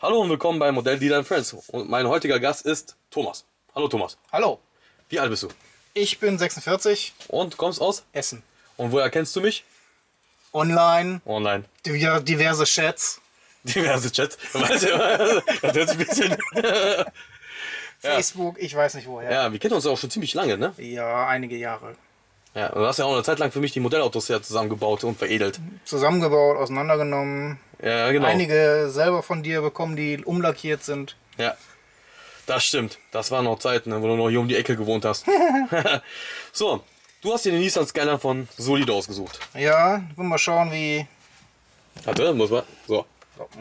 Hallo und willkommen bei Modell Dealer Friends. Und mein heutiger Gast ist Thomas. Hallo Thomas. Hallo, Wie alt bist du? ich bin 46, Und kommst aus? Essen. Und woher kennst du mich? Online, Online. diverse Chats, Diverse Chats. Weißt du, das hört sich ein bisschen... Facebook, ich weiß nicht woher. Ja, wir kennen uns ja auch schon ziemlich lange, ne? Ja, einige Jahre. Ja, und du hast ja auch eine Zeit lang für mich die Modellautos ja zusammengebaut und veredelt. Zusammengebaut, auseinandergenommen. Ja, genau. Einige selber von dir bekommen, die umlackiert sind. Ja, das stimmt. Das waren noch Zeiten, ne, wo du noch hier um die Ecke gewohnt hast. So, du hast dir den Nissan Skyline von Solido ausgesucht. Ja, wollen wir mal schauen, wie... Warte, muss man. So,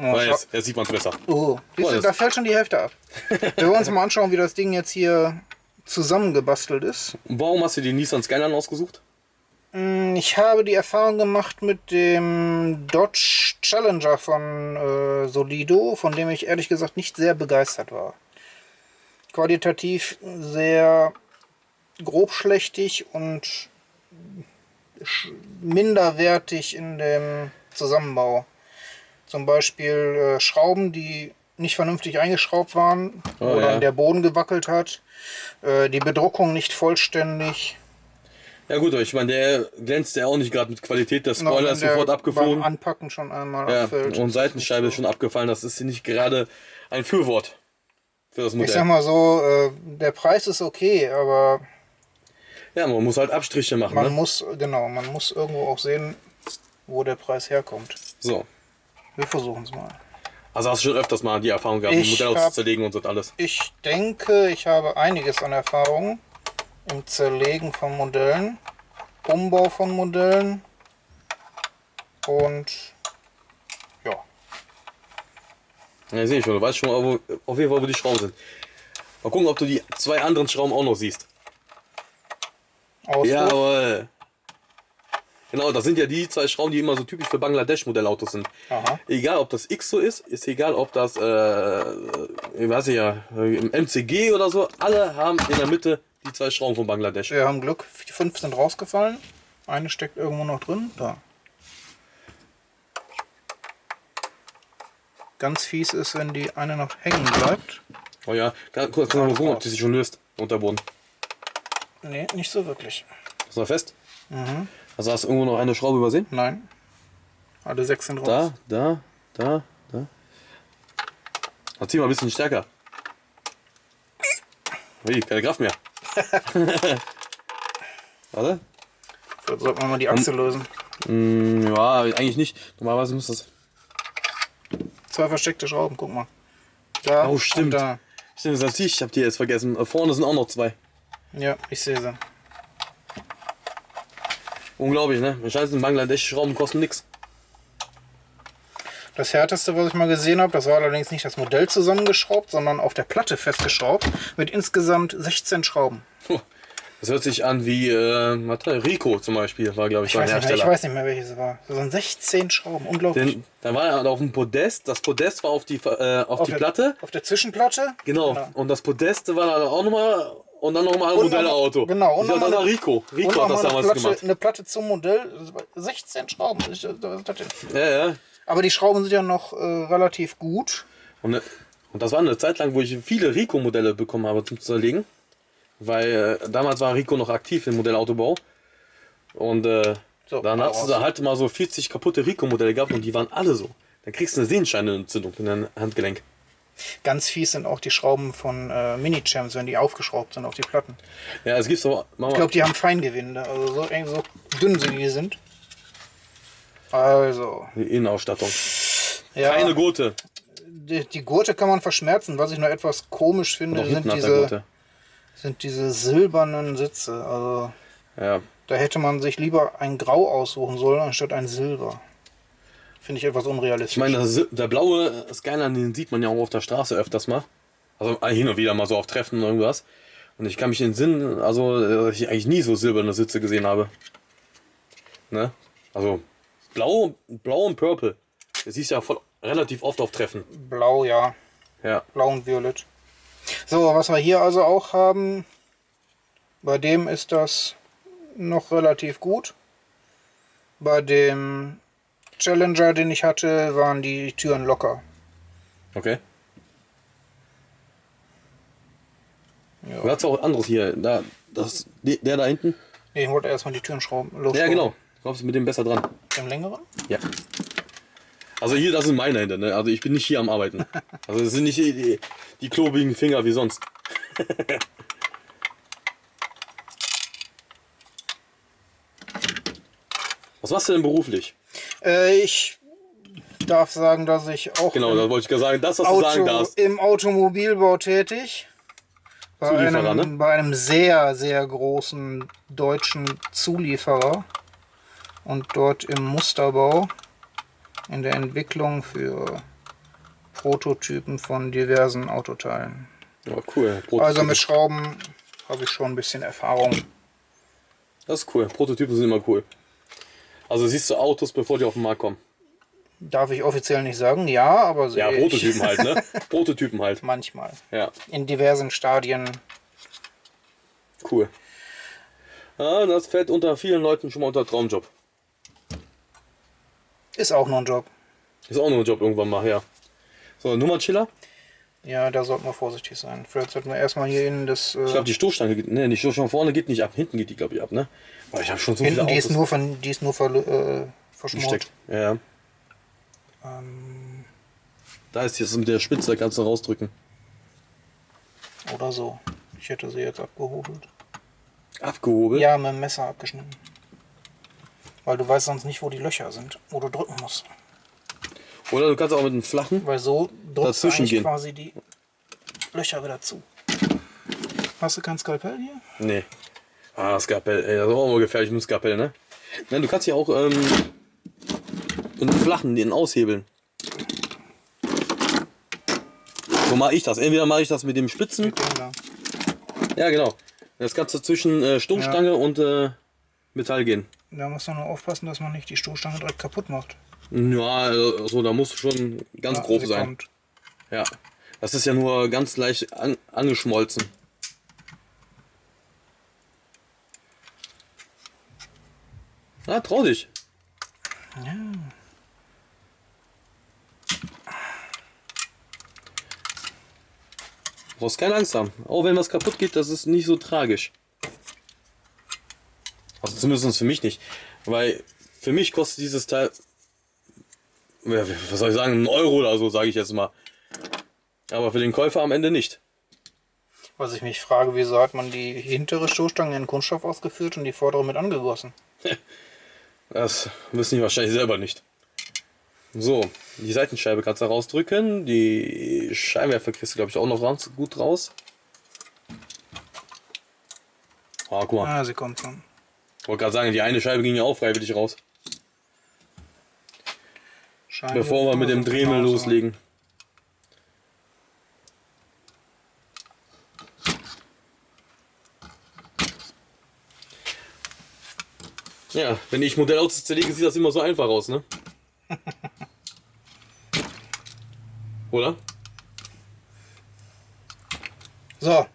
Oh, jetzt sieht man es besser. siehst du, das- da fällt schon die Hälfte ab. Wir wollen uns mal anschauen, wie das Ding jetzt hier zusammengebastelt ist. Warum hast du den Nissan Skyline ausgesucht? Ich habe die Erfahrung gemacht mit dem Dodge Challenger von Solido, von dem ich ehrlich gesagt nicht sehr begeistert war. Qualitativ sehr grobschlächtig und minderwertig in dem Zusammenbau. Zum Beispiel Schrauben, die nicht vernünftig eingeschraubt waren, Oh, wo ja. dann der Boden gewackelt hat. Die Bedruckung nicht vollständig. Ja gut, aber ich meine, der glänzt ja auch nicht gerade mit Qualität. Der Spoiler ist Der sofort beim abgeflogen. Anpacken schon einmal Ja, abfällt. und Seitenscheibe ist schon abgefallen. Das ist nicht gerade ein Fürwort für das Ich Modell. sag mal so, der Preis ist okay, aber Ja, man muss halt Abstriche machen. man Ne? muss irgendwo auch sehen, wo der Preis herkommt. So. Wir versuchen es mal. Also hast du schon öfters mal die Erfahrung gehabt, ein Ich Modell hab- auszulegen und so alles. Ich denke, ich habe einiges an Erfahrung im Zerlegen von Modellen, Umbau von Modellen und ja. Ja, sehe ich schon. Du weißt schon auf jeden Fall, wo die Schrauben sind. Mal gucken, ob du die zwei anderen Schrauben auch noch siehst. Ausruf. Jawohl. Genau, das sind ja die zwei Schrauben, die immer so typisch für Bangladesch-Modellautos sind. Aha. Egal, ob das X so ist egal, ob das, ich weiß nicht, ja, im MCG oder so, alle haben in der Mitte die zwei Schrauben von Bangladesch. Wir haben Glück, 5 sind rausgefallen. Eine steckt irgendwo noch drin. Da. Ganz fies ist, wenn die eine noch hängen bleibt. Oh ja, kurz mal gucken, ob die sich schon löst, Unterboden. Nee, nicht so wirklich. Ist noch fest? Also hast du irgendwo noch eine Schraube übersehen? Nein. Alle 6 sind raus. Da. Dann zieh mal ein bisschen stärker. Ui, keine Kraft mehr. Warte. Vielleicht sollten wir mal die Achse lösen. Ja, eigentlich nicht. Normalerweise muss das... 2 versteckte Schrauben, guck mal. Da Oh, stimmt. und da. Stimmt, das ich hab die jetzt vergessen. Vorne sind auch noch zwei. Ja, ich sehe sie. Unglaublich, ne? Wahrscheinlich sind Bangladesch-Schrauben kosten nix. Das härteste, was ich mal gesehen habe, das war allerdings nicht das Modell zusammengeschraubt, sondern auf der Platte festgeschraubt mit insgesamt 16 Schrauben. Puh, das hört sich an wie, warte, Rico zum Beispiel, war glaube ich Ich sein weiß, nicht mehr, Hersteller. ich weiß nicht mehr, welches es war. Das sind 16 Schrauben, unglaublich. Denn da war er auf dem Podest, das Podest war auf die Platte. Auf der Zwischenplatte. Genau. Und das Podest war dann auch nochmal und dann nochmal ein Und Modellauto. genau, und Ich glaub, das nochmal war Rico. Und Rico auch hat das mal damals gemacht. eine Platte zum Modell. 16 Schrauben. Was ist das denn? Ja. Aber die Schrauben sind ja noch relativ gut. Und das war eine Zeit lang, wo ich viele Rico-Modelle bekommen habe zum Zerlegen. Weil damals war Rico noch aktiv im Modellautobau. Und So, dann hast du da halt mal so 40 kaputte Rico-Modelle gehabt und die waren alle so. Dann kriegst du eine Sehenscheinentzündung in dein Handgelenk. Ganz fies sind auch die Schrauben von Mini-Champs, wenn die aufgeschraubt sind auf die Platten. Ja, es gibt so. Ich glaube, die haben Feingewinde. Also so dünn sie die sind. Also. Die Innenausstattung. Ja, Keine Gurte. die Gurte kann man verschmerzen. Was ich noch etwas komisch finde, Doch hinten sind hat der Gurte. diese silbernen Sitze. Also Ja. da hätte man sich lieber ein Grau aussuchen sollen, anstatt ein Silber. Finde ich etwas unrealistisch. Ich meine, der blaue Skyline, den sieht man ja auch auf der Straße öfters mal. Also hin und wieder mal so auf Treffen oder irgendwas. Und ich kann mich in den Sinn, also dass ich eigentlich nie so silberne Sitze gesehen habe. Ne? Also blau und purple. Das siehst du ja relativ oft auf Treffen. Blau, ja. Ja. Blau und Violett. So, was wir hier also auch haben, bei dem ist das noch relativ gut. Bei dem Challenger, den ich hatte, waren die Türen locker. Okay. Ja. Du hast auch anderes hier. Da, der da hinten. Nee, ich wollte erstmal die Türen losschrauben. Ja, genau. Kommst du mit dem besser dran? Dem längeren? Ja. Also hier, das sind meine Hände, ne? Also ich bin nicht hier am Arbeiten. Also das sind nicht die klobigen Finger wie sonst. Was machst du denn beruflich? Ich darf sagen, dass ich auch Genau, da wollte ich gerade sagen, das, was du sagen darfst. im Automobilbau tätig. Zulieferer, ne? Bei einem sehr, sehr großen deutschen Zulieferer. Und dort im Musterbau, in der Entwicklung für Prototypen von diversen Autoteilen. Ja, cool. Also mit Schrauben habe ich schon ein bisschen Erfahrung. Das ist cool. Prototypen sind immer cool. Also siehst du Autos, bevor die auf den Markt kommen. Darf ich offiziell nicht sagen, ja, aber Ja, Prototypen halt, ne? Prototypen halt. Manchmal. Ja, In diversen Stadien. cool. Ja, das fällt unter vielen Leuten schon mal unter Traumjob. Ist auch nur ein Job. Ist auch nur ein Job irgendwann mal, ja. So, Nummernschiller. Ja, da sollten wir vorsichtig sein. Vielleicht sollten wir erstmal hier in das. Ich glaube, die Stoßstange geht, ne, die Stoßstange vorne geht nicht ab. Hinten geht die, glaube ich, ab, ne? Weil ich habe schon so hinten, viele Autos die ist nur verschmort. gesteckt. Ja. Da ist jetzt mit der Spitze, da kannst du rausdrücken. Oder so. Ich hätte sie jetzt abgehobelt. Abgehobelt? Ja, mit dem Messer abgeschnitten. Weil du weißt sonst nicht, wo die Löcher sind, wo du drücken musst. Oder du kannst auch mit einem flachen. Weil so drückst du Dazwischen eigentlich gehen. quasi die Löcher wieder zu. Hast du kein Skalpell hier? Nee. Ah, Skalpell, ey, das ist auch immer gefährlich mit dem Skalpell, ne? Nein, du kannst ja auch mit einem flachen den aushebeln. So mache ich das. Entweder mache ich das mit dem Spitzen. Mit dem da. Ja, genau. Jetzt kannst du zwischen Stoßstange und Metall gehen. Da muss man nur aufpassen, dass man nicht die Stoßstange direkt kaputt macht. Ja, also da musst du schon ganz grob sie sein. kommt. Ja. Das ist ja nur ganz leicht angeschmolzen. Na, trau dich. Ja. Du brauchst keine Angst haben. Auch wenn was kaputt geht, das ist nicht so tragisch. Also zumindest für mich nicht. Weil für mich kostet dieses Teil, was soll ich sagen, 1 Euro oder so, sage ich jetzt mal. Aber für den Käufer am Ende nicht. Was ich mich frage, wieso hat man die hintere Stoßstange in Kunststoff ausgeführt und die vordere mit angegossen? Das wissen die wahrscheinlich selber nicht. So, die Seitenscheibe kannst du rausdrücken. Die Scheinwerfer kriegst du, glaube ich, auch noch gut raus. Ah, guck mal. Ah, sie kommt schon. Ich wollte gerade sagen, die eine Scheibe ging ja auch freiwillig raus. Bevor wir mit dem Dremel loslegen. Ja, wenn ich Modellautos zerlege, sieht das immer so einfach aus, ne? Oder? So,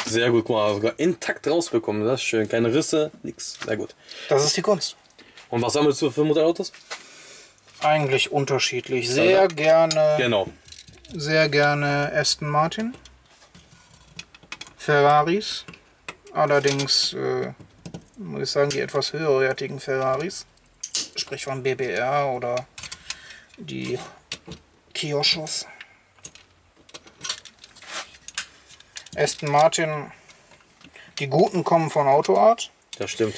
Sehr gut, guck mal, sogar intakt rausbekommen, das ist schön. Keine Risse, nix, sehr gut. das ist die Kunst. Und was sammelst du für Modellautos? Eigentlich unterschiedlich. Sehr gerne, Genau. sehr gerne Aston Martin. Ferraris. Allerdings muss ich sagen, die etwas höherwertigen Ferraris. Sprich von BBR oder die Kioschos. Aston Martin, die guten kommen von AutoArt. Das stimmt.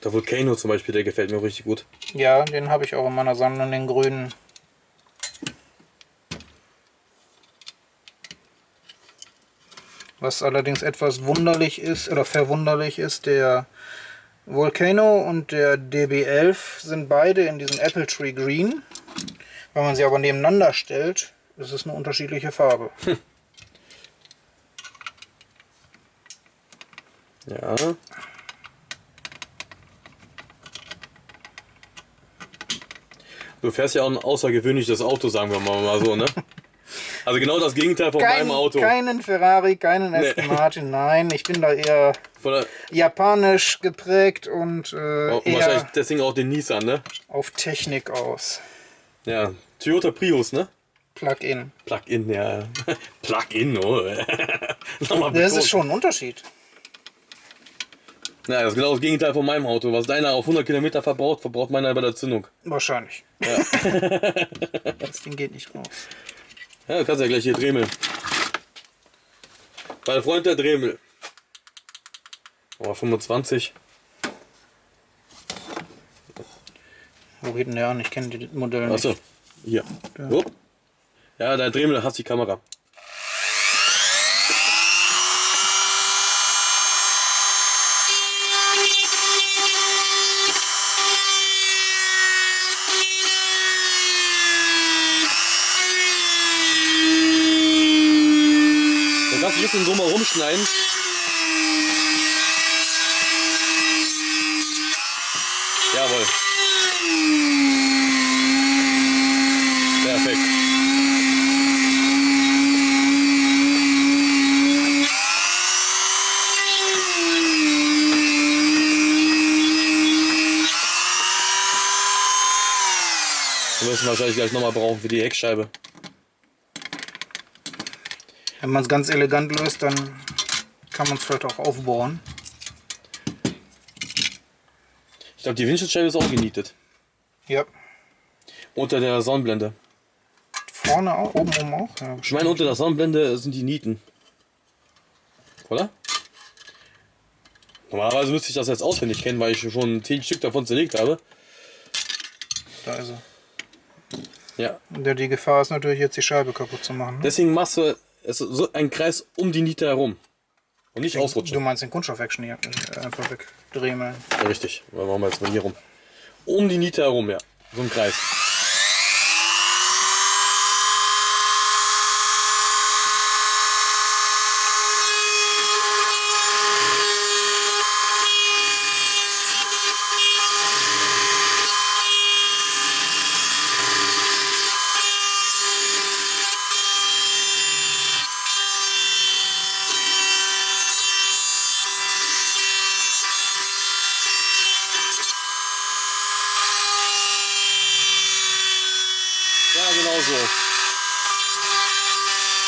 Der Volcano zum Beispiel, der gefällt mir richtig gut. Ja, den habe ich auch in meiner Sammlung, den grünen. Was allerdings etwas wunderlich ist oder verwunderlich ist, der Volcano und der DB11 sind beide in diesem Apple Tree Green. Wenn man sie aber nebeneinander stellt, ist es eine unterschiedliche Farbe. Ja. Du fährst ja auch ein außergewöhnliches Auto, sagen wir mal so, ne? Also genau das Gegenteil von meinem Auto. Keinen Ferrari, keinen Aston Martin, nein. Ich bin da eher japanisch geprägt und wahrscheinlich eher deswegen auch den Nissan, ne? auf Technik aus. Ja, Toyota Prius, ne? Plug-in. Plug-in, ja. Plug-in, oh. Nochmal Das betont. ist schon ein Unterschied. Ja, das ist genau das Gegenteil von meinem Auto. Was deiner auf 100 Kilometer verbraucht, verbraucht meiner bei der Zündung. Wahrscheinlich. Ja. Das Ding geht nicht raus. Ja, du kannst ja gleich hier dremeln. Mein Freund der Dremel. Oh, 25. Wo geht denn der an? Ich kenne die Modelle nicht. Achso, hier. Ja. Upp. Ja, der Dremel hat die Kamera. Du kannst ein bisschen so mal rumschneiden. Jawohl. Perfekt. Wir müssen wahrscheinlich gleich nochmal brauchen für die Heckscheibe. Wenn man es ganz elegant löst, dann kann man es vielleicht auch aufbohren. Ich glaube, die Windschutzscheibe ist auch genietet. Ja. Unter der Sonnenblende. Vorne auch, oben auch. Ja. Ich meine, unter der Sonnenblende sind die Nieten. Oder? Normalerweise müsste ich das jetzt auswendig kennen, weil ich schon 10 Stück davon zerlegt habe. Da ist er. Ja. Und die Gefahr ist natürlich jetzt die Scheibe kaputt zu machen. Ne? Deswegen machst du so einen Kreis um die Niete herum. Und nicht Du ausrutschen. meinst den Kunststoff-Action hier einfach wegdrehen. Ja, richtig. Dann machen wir jetzt mal hier rum. Um die Niete herum, ja. So ein Kreis. Ja, genau so.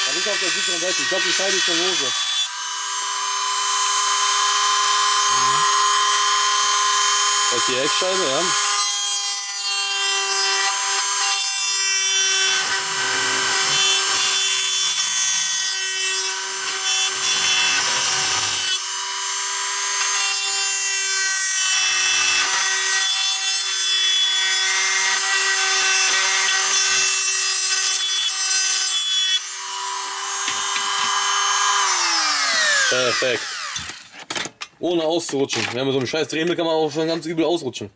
Da bist du auf der sicheren Seite. Ich glaube, die Scheibe ist schon lose. Das ist die Heckscheibe, ja. Perfekt. Ohne auszurutschen. Ja, mit so einem scheiß Dremel kann man auch schon ganz übel ausrutschen.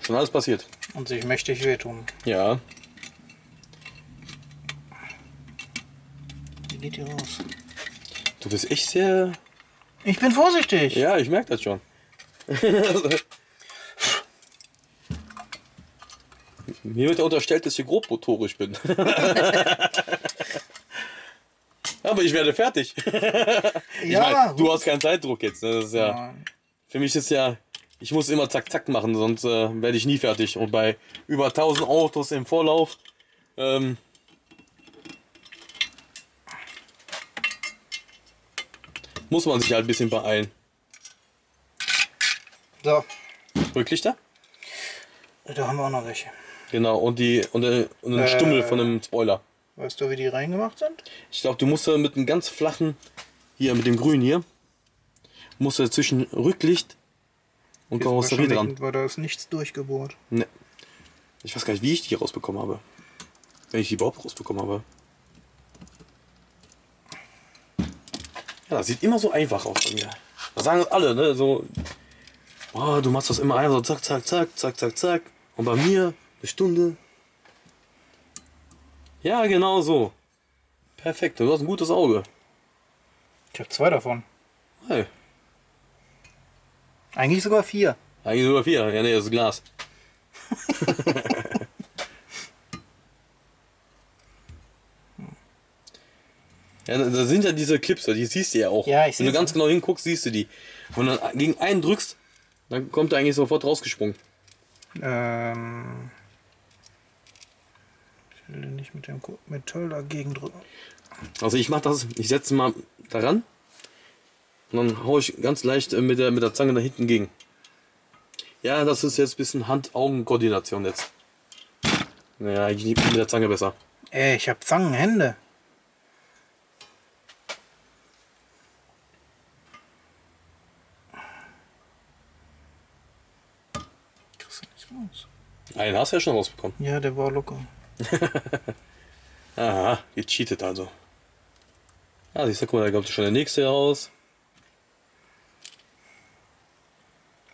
Schon alles passiert. Und sich mächtig wehtun. Ja. Wie geht die raus? Du bist echt sehr... Ich bin vorsichtig. Ja, ich merke das schon. Mir wird ja unterstellt, dass ich grobmotorisch bin. Aber ich werde fertig. Ich Ja, mein, du hast keinen Zeitdruck jetzt. Ne? Das ist ja, Nein. für mich ist ja, ich muss immer zack zack machen, sonst werde ich nie fertig. Und bei über 1000 Autos im Vorlauf muss man sich halt ein bisschen beeilen. So, Rücklichter? da haben wir auch noch welche. Genau, und einen Stummel von einem Spoiler. Weißt du, wie die reingemacht sind? Ich glaube, du musst mit einem ganz flachen, hier mit dem Grün hier, musst du zwischen Rücklicht und Die sind Karosserie wahrscheinlich- dran. Weil da ist nichts durchgebohrt. Ne. Ich weiß gar nicht, wie ich die rausbekommen habe. Wenn ich die überhaupt rausbekommen habe. Ja, das sieht immer so einfach aus bei mir. Das sagen alle, ne? So, oh, du machst das immer einfach so zack, zack, zack, zack, zack, zack. Und bei mir eine Stunde. Ja, genau so. Perfekt, du hast ein gutes Auge. Ich habe 2 davon. Hey, Eigentlich sogar 4. eigentlich sogar 4. Ja, nee, das ist Glas. Ja, da sind ja diese Clips, die siehst du ja auch. Ja, ich Wenn du seh's. ganz genau hinguckst, siehst du die. Und dann gegen einen drückst, dann kommt er eigentlich sofort rausgesprungen. Ich Ich will den nicht mit dem Metall dagegen drücken. Also ich mache das, ich setze mal daran und dann haue ich ganz leicht mit der Zange da hinten gegen. Ja, das ist jetzt ein bisschen Hand-Augen-Koordination jetzt. Naja, eigentlich nicht mit der Zange besser. Ey, ich hab Zangenhände. Kriegst du nicht raus? Einen hast du ja schon rausbekommen. Ja, der war locker. Aha, gecheatet also. Ah, siehst du, guck mal, da kommt schon der nächste raus.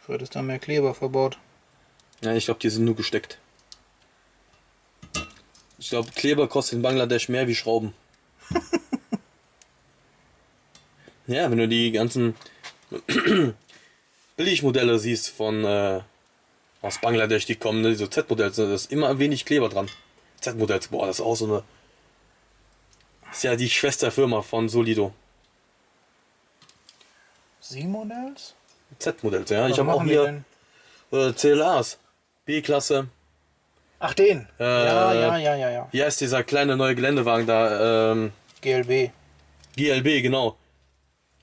Vielleicht ist da mehr Kleber verbaut. Ja, ich glaube, die sind nur gesteckt. Ich glaube, Kleber kostet in Bangladesch mehr wie Schrauben. Ja, wenn du die ganzen Billigmodelle siehst von aus Bangladesch, die kommen, ne, diese Z-Modells, da ist immer wenig Kleber dran. Z-Modells, boah, das ist auch so eine. Ist ja die Schwesterfirma von Solido. Sie-Modells? Z-Modells, ja. Was Ich habe auch machen die hier denn? CLAs. B-Klasse. Ach, den? Ja. Wie heißt dieser kleine neue Geländewagen da? GLB. GLB, genau.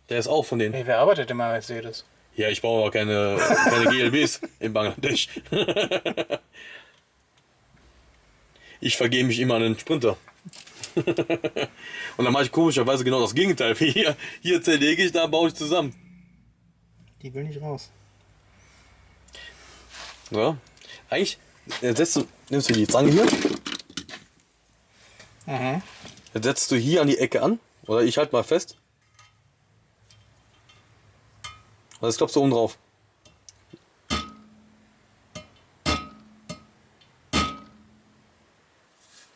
Der ist auch von denen. Hey, wer arbeitet denn bei Mercedes? Ja, ich brauche auch keine GLBs in Bangladesch. Ich vergehe mich immer an den Sprinter. Und dann mache ich komischerweise genau das Gegenteil. Hier zerlege ich, da baue ich zusammen. Die will nicht raus. Ja. Eigentlich nimmst du die Zange hier, Mhm. dann setzt du hier an die Ecke an. Oder ich halte mal fest. Und das klopfst du oben drauf.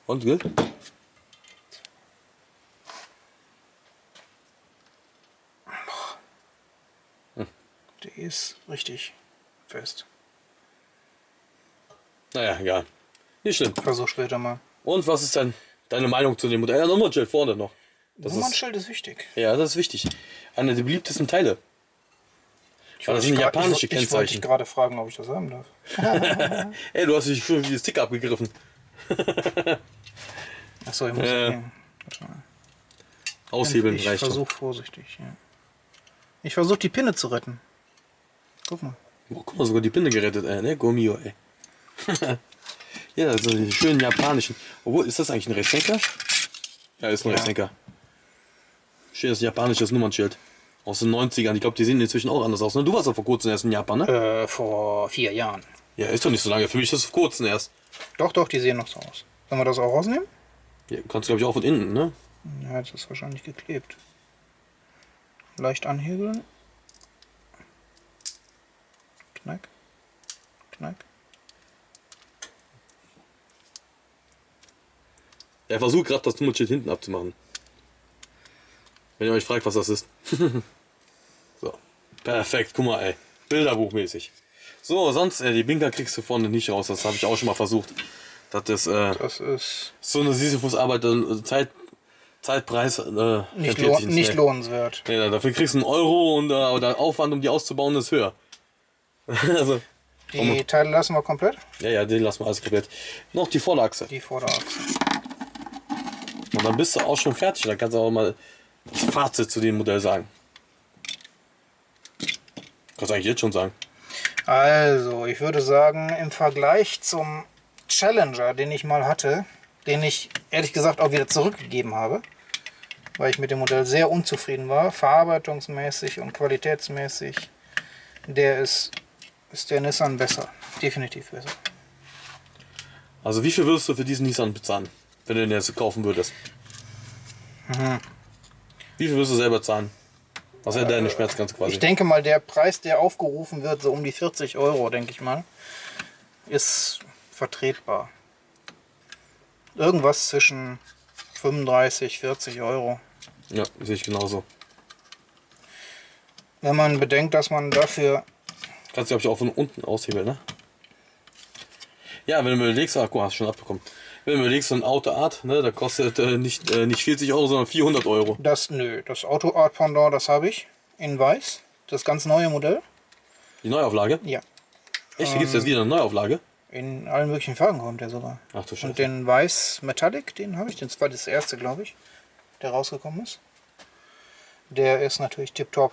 Und gilt? Der ist richtig fest. Naja, egal. Nicht schlimm. Versuch später mal. Und was ist deine Meinung zu dem Modell? Ja, Nummernschild vorne noch. Nummernschild ist wichtig. Ja, das ist wichtig. Einer der beliebtesten Teile. Weil das sind japanische Ich wollte dich Kennzeichen. gerade fragen, ob ich das haben darf. Ey, du hast dich für die Sticker abgegriffen. Achso, ich muss. Okay. Warte mal. Aushebeln Ich reicht schon. versuche vorsichtig. Ja. Ich versuche die Pinne zu retten. Guck mal. Oh, guck mal, sogar die Pinne gerettet, ey, ne? Gomio, ey. Ja, also die schönen japanischen. Obwohl, ist das eigentlich ein Rechtsenker? Ja, ist ein Ja. Rechtsenker. Schönes japanisches Nummernschild. Aus den 90ern. Ich glaube, die sehen inzwischen auch anders aus. Ne? Du warst doch vor kurzem erst in Japan, ne? Vor 4 Jahren. Ja, ist doch nicht so lange. Für mich ist das vor kurzem erst. Doch, die sehen noch so aus. Sollen wir das auch rausnehmen? Ja, kannst du, glaube ich, auch von innen, ne? Ja, jetzt ist wahrscheinlich geklebt. Leicht anhebeln. Knack. Knack. Er versucht gerade das Nummernschild hinten abzumachen. Wenn ihr euch fragt, was das ist. So. Perfekt, guck mal, ey. Bilderbuchmäßig. So, sonst, die Blinker kriegst du vorne nicht raus. Das habe ich auch schon mal versucht. Das ist Das ist so eine Sisyphus-Arbeit, Zeitpreis nicht, nicht lohnenswert. Nee, dafür kriegst du einen Euro und der Aufwand, um die auszubauen, ist höher. Also, Die Teile lassen wir komplett. ja, den lassen wir alles komplett. Noch die Vorderachse. Die Vorderachse. Und dann bist du auch schon fertig. Dann kannst du auch mal das Fazit zu dem Modell sagen. Kannst du eigentlich jetzt schon sagen. Also, ich würde sagen, im Vergleich zum Challenger, den ich mal hatte, den ich ehrlich gesagt auch wieder zurückgegeben habe, weil ich mit dem Modell sehr unzufrieden war, verarbeitungsmäßig und qualitätsmäßig, ist der Nissan besser. Definitiv besser. Also wie viel würdest du für diesen Nissan bezahlen, wenn du den jetzt kaufen würdest? Wie viel würdest du selber zahlen? Was wäre deine Schmerzgrenze quasi? Ich denke mal, der Preis, der aufgerufen wird, so um die 40 Euro, denke ich mal, ist vertretbar. Irgendwas zwischen 35, 40 Euro. Ja, sehe ich genauso. Wenn man bedenkt, dass man dafür... Kannst du, glaube ich, auch von unten aushebeln, ne? Ja, wenn du mir überlegst, guck mal, hast du schon abbekommen. Wenn du mir überlegst, so ein Autoart, ne, da kostet nicht 40 Euro, sondern 400 Euro. Das Auto Art Pendant, das habe ich in weiß. Das ganz neue Modell. Die Neuauflage? Ja. Echt? Gibt es jetzt wieder eine Neuauflage? In allen möglichen Farben kommt der sogar. Ach du Scheiße. Und den Weiß Metallic, den habe ich. Den war das erste, glaube ich, der rausgekommen ist. Der ist natürlich tipptopp.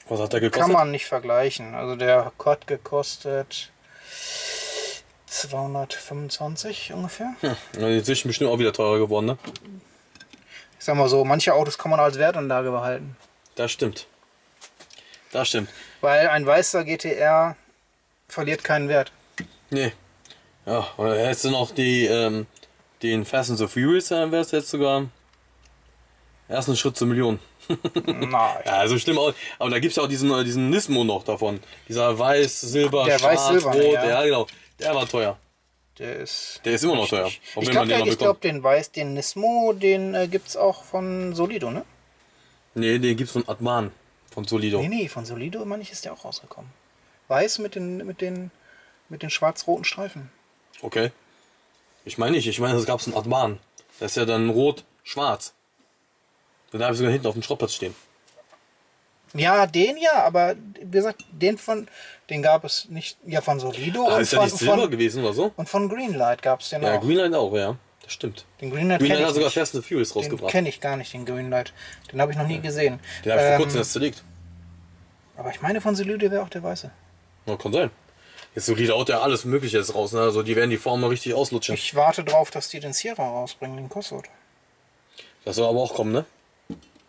Was hat der gekostet? Kann man nicht vergleichen. Also der hat gekostet 225 ungefähr. Ja, inzwischen bestimmt auch wieder teurer geworden, ne? Ich sag mal so, manche Autos kann man als Wertanlage behalten. Das stimmt. Das stimmt. Weil ein weißer GTR verliert keinen Wert. Nee. Ja, und hättest du noch den Fast and the Furious, dann wärst du jetzt sogar ersten Schritt zur Million. Nein. Ja, also stimmt auch. Aber da gibt es ja auch diesen Nismo noch davon. Dieser weiß, silber, Der schwarz, weiß-silberne, rot. ja. Ja, genau. Der war teuer. Der ist immer noch teuer. Auch Ich wenn man den noch glaube, bekommt. den Nismo, den gibt es auch von Solido, ne? Nee, den gibt's von Atman. Von Solido. Nee, von Solido, meine ich, ist der auch rausgekommen. Weiß mit den schwarz-roten Streifen. Okay. Ich meine nicht. Ich meine, es gab's einen Atman. Das ist ja dann rot-schwarz. Den habe ich sogar hinten auf dem Schrottplatz stehen. Ja, den ja, aber wie gesagt, den gab es nicht, ja, von Solido Ah, und ist ja nicht Silber gewesen oder so? und von Greenlight gab es den Ja, auch. Greenlight auch, ja. Das stimmt. Den Greenlight Greenlight kenne hat ich sogar nicht. Fast and the Furious Den rausgebracht. kenne ich gar nicht, den Greenlight. Den habe ich noch nie gesehen. Den habe ich vor kurzem erst zerlegt. Aber ich meine, von Solido wäre auch der weiße. Ja, kann sein. Jetzt Solido haut ja alles Mögliche jetzt raus. Ne? Also die werden die Form mal richtig auslutschen. Ich warte drauf, dass die den Sierra rausbringen, den Cosworth. Das soll aber auch kommen, ne?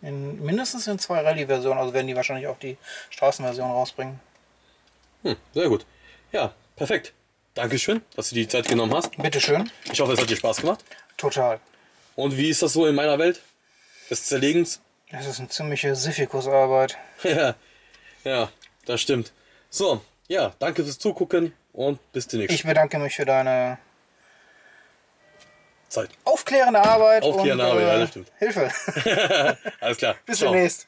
Mindestens in 2 Rallye-Versionen, also werden die wahrscheinlich auch die Straßenversion rausbringen. Sehr gut. Ja, perfekt. Dankeschön, dass du die Zeit genommen hast. Bitteschön. Ich hoffe, es hat dir Spaß gemacht. Total. Und wie ist das so in meiner Welt des Zerlegens? Das ist eine ziemliche Siffikus-Arbeit. Ja, das stimmt. So, ja, danke fürs Zugucken und bis demnächst. Ich bedanke mich für deine Zeit. aufklärende Arbeit Aufklärende und Arbeit, ja, das stimmt. Hilfe. Alles klar. Bis Ciao. demnächst.